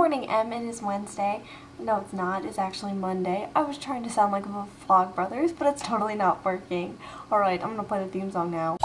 morning, Em. It is Wednesday. No, it's not. It's actually Monday. I was trying to sound like the Vlogbrothers, but it's totally not working. Alright, I'm gonna play the theme song now.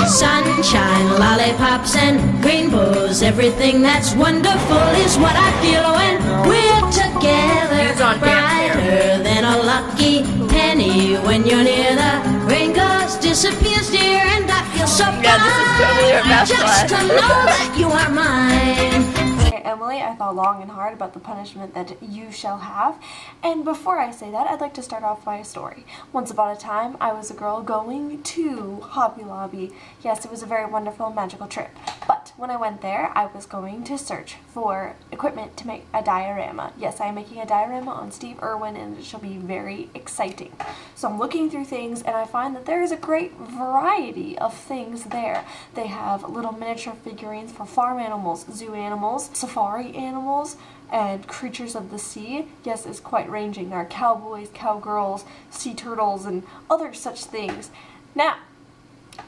Sunshine, lollipops, and rainbows. Everything that's wonderful is what I feel when we're together. Brighter than a lucky penny when you're near. The rain goes, disappears, dear, and I feel so fine. Yeah, this is totally our best just to know that you are mine. Emily, I thought long and hard about the punishment that you shall have, and before I say that, I'd like to start off by a story. Once upon a time, I was a girl going to Hobby Lobby. Yes, it was a very wonderful and magical trip, but when I went there, I was going to search for equipment to make a diorama. Yes, I am making a diorama on Steve Irwin, and it shall be very exciting. So I'm looking through things, and I find that there is a great variety of things there. They have little miniature figurines for farm animals, zoo animals, safari animals, and creatures of the sea. Yes, it's quite ranging. There are cowboys, cowgirls, sea turtles, and other such things. Now,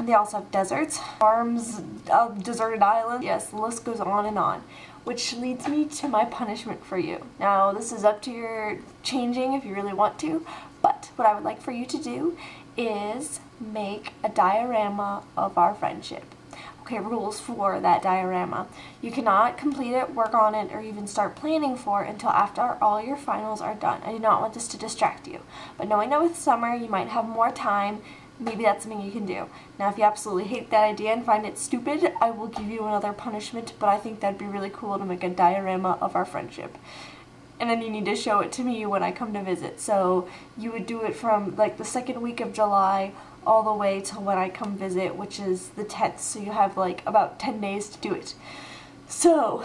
they also have deserts, farms, deserted islands. Yes, the list goes on and on. Which leads me to my punishment for you. Now, this is up to your changing if you really want to, but what I would like for you to do is make a diorama of our friendship. Okay, rules for that diorama. You cannot complete it, work on it, or even start planning for it until after all your finals are done. I do not want this to distract you. But knowing that with summer you might have more time, maybe that's something you can do. Now, if you absolutely hate that idea and find it stupid, I will give you another punishment, but I think that'd be really cool to make a diorama of our friendship. And then you need to show it to me when I come to visit. So you would do it from like the second week of July all the way till when I come visit, which is the 10th. So you have like about 10 days to do it. So,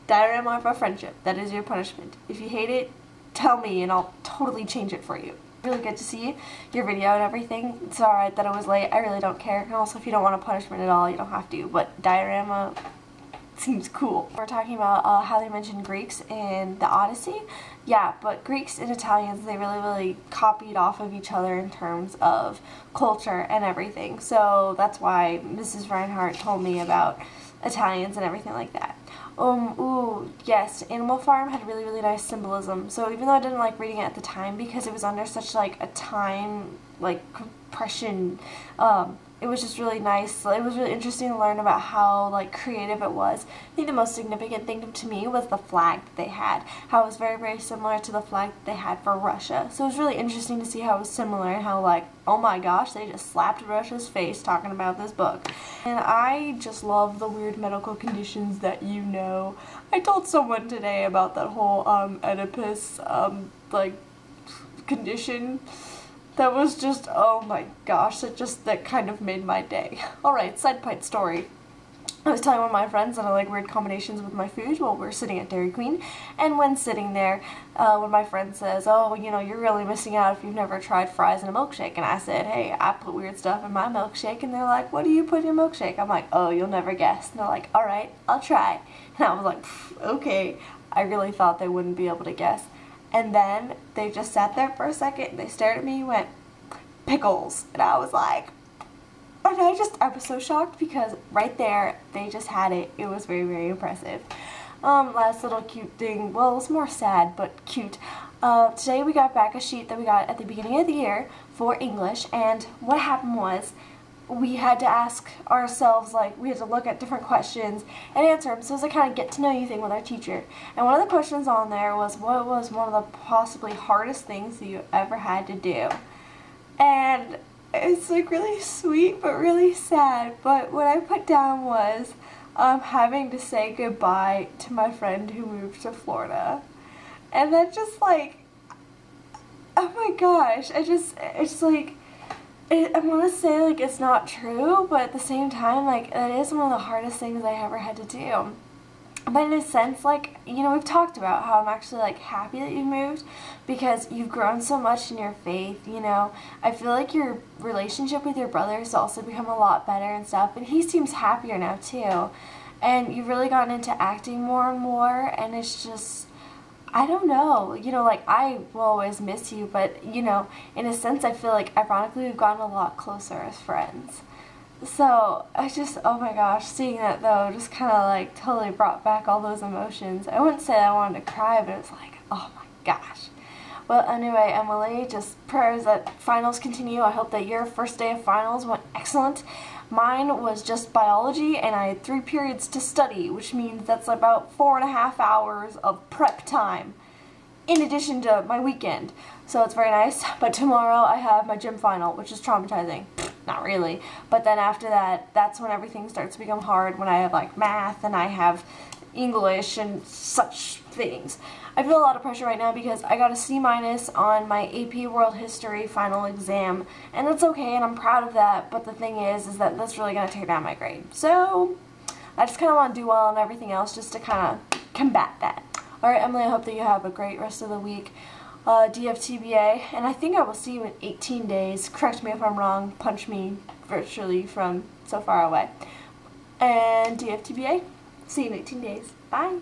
diorama of our friendship. That is your punishment. If you hate it, tell me and I'll totally change it for you. Really good to see your video and everything. It's alright that I was late. I really don't care. And also, if you don't want a punishment at all, you don't have to. But diorama seems cool. We're talking about how they mentioned Greeks in the Odyssey. Yeah, but Greeks and Italians, they really copied off of each other in terms of culture and everything. So that's why Mrs. Reinhardt told me about Italians and everything like that. Ooh, yes, Animal Farm had really nice symbolism. So even though I didn't like reading it at the time because it was under such like a time like compression, it was just really nice. It was really interesting to learn about how like creative it was. I think the most significant thing to me was the flag that they had. How it was very similar to the flag that they had for Russia. So it was really interesting to see how it was similar and how like, oh my gosh, they just slapped Russia's face talking about this book. And I just love the weird medical conditions that you know. I told someone today about that whole Oedipus like condition. That was just, oh my gosh, that kind of made my day. Alright, side pipe story. I was telling one of my friends that I like weird combinations with my food while we're sitting at Dairy Queen, and when sitting there, one of my friends says, oh, you know, you're really missing out if you've never tried fries in a milkshake, and I said, hey, I put weird stuff in my milkshake, and they're like, what do you put in your milkshake? I'm like, oh, you'll never guess, and they're like, alright, I'll try, and I was like, okay, I really thought they wouldn't be able to guess. And then they just sat there for a second, and they stared at me and went, pickles. And I was like, and I was so shocked because right there, they just had it. It was very impressive. Last little cute thing, well, it was more sad, but cute. Today we got back a sheet that we got at the beginning of the year for English, and what happened was, we had to ask ourselves, like, we had to look at different questions and answer them. So it was a kind of get-to-know-you thing with our teacher. And one of the questions on there was, what was one of the possibly hardest things that you ever had to do? And it's, like, really sweet, but really sad. But what I put down was having to say goodbye to my friend who moved to Florida. And that just, like, oh my gosh, it's like, I want to say, like, it's not true, but at the same time, like, that is one of the hardest things I ever had to do. But in a sense, like, you know, we've talked about how I'm actually, like, happy that you moved because you've grown so much in your faith, you know. I feel like your relationship with your brother has also become a lot better and stuff, and he seems happier now, too. And you've really gotten into acting more and more, and it's just, I don't know, you know, like, I will always miss you, but, you know, in a sense, I feel like, ironically, we've gotten a lot closer as friends. So I just, oh my gosh, seeing that though just kind of like totally brought back all those emotions. I wouldn't say I wanted to cry, but it was like, oh my gosh. Well, anyway, Emily, just prayers that finals continue. I hope that your first day of finals went excellent. Mine was just biology, and I had 3 periods to study, which means that's about 4.5 hours of prep time, in addition to my weekend. So it's very nice. But tomorrow I have my gym final, which is traumatizing. Not really. But then after that, that's when everything starts to become hard, when I have like math and I have English and such things. I feel a lot of pressure right now because I got a C- on my AP World History final exam, and that's okay, and I'm proud of that, but the thing is that that's really going to tear down my grade. So I just kind of want to do well on everything else just to kind of combat that. Alright, Emily, I hope that you have a great rest of the week. DFTBA, and I think I will see you in 18 days. Correct me if I'm wrong, punch me virtually from so far away. And DFTBA, see you in 18 days. Bye!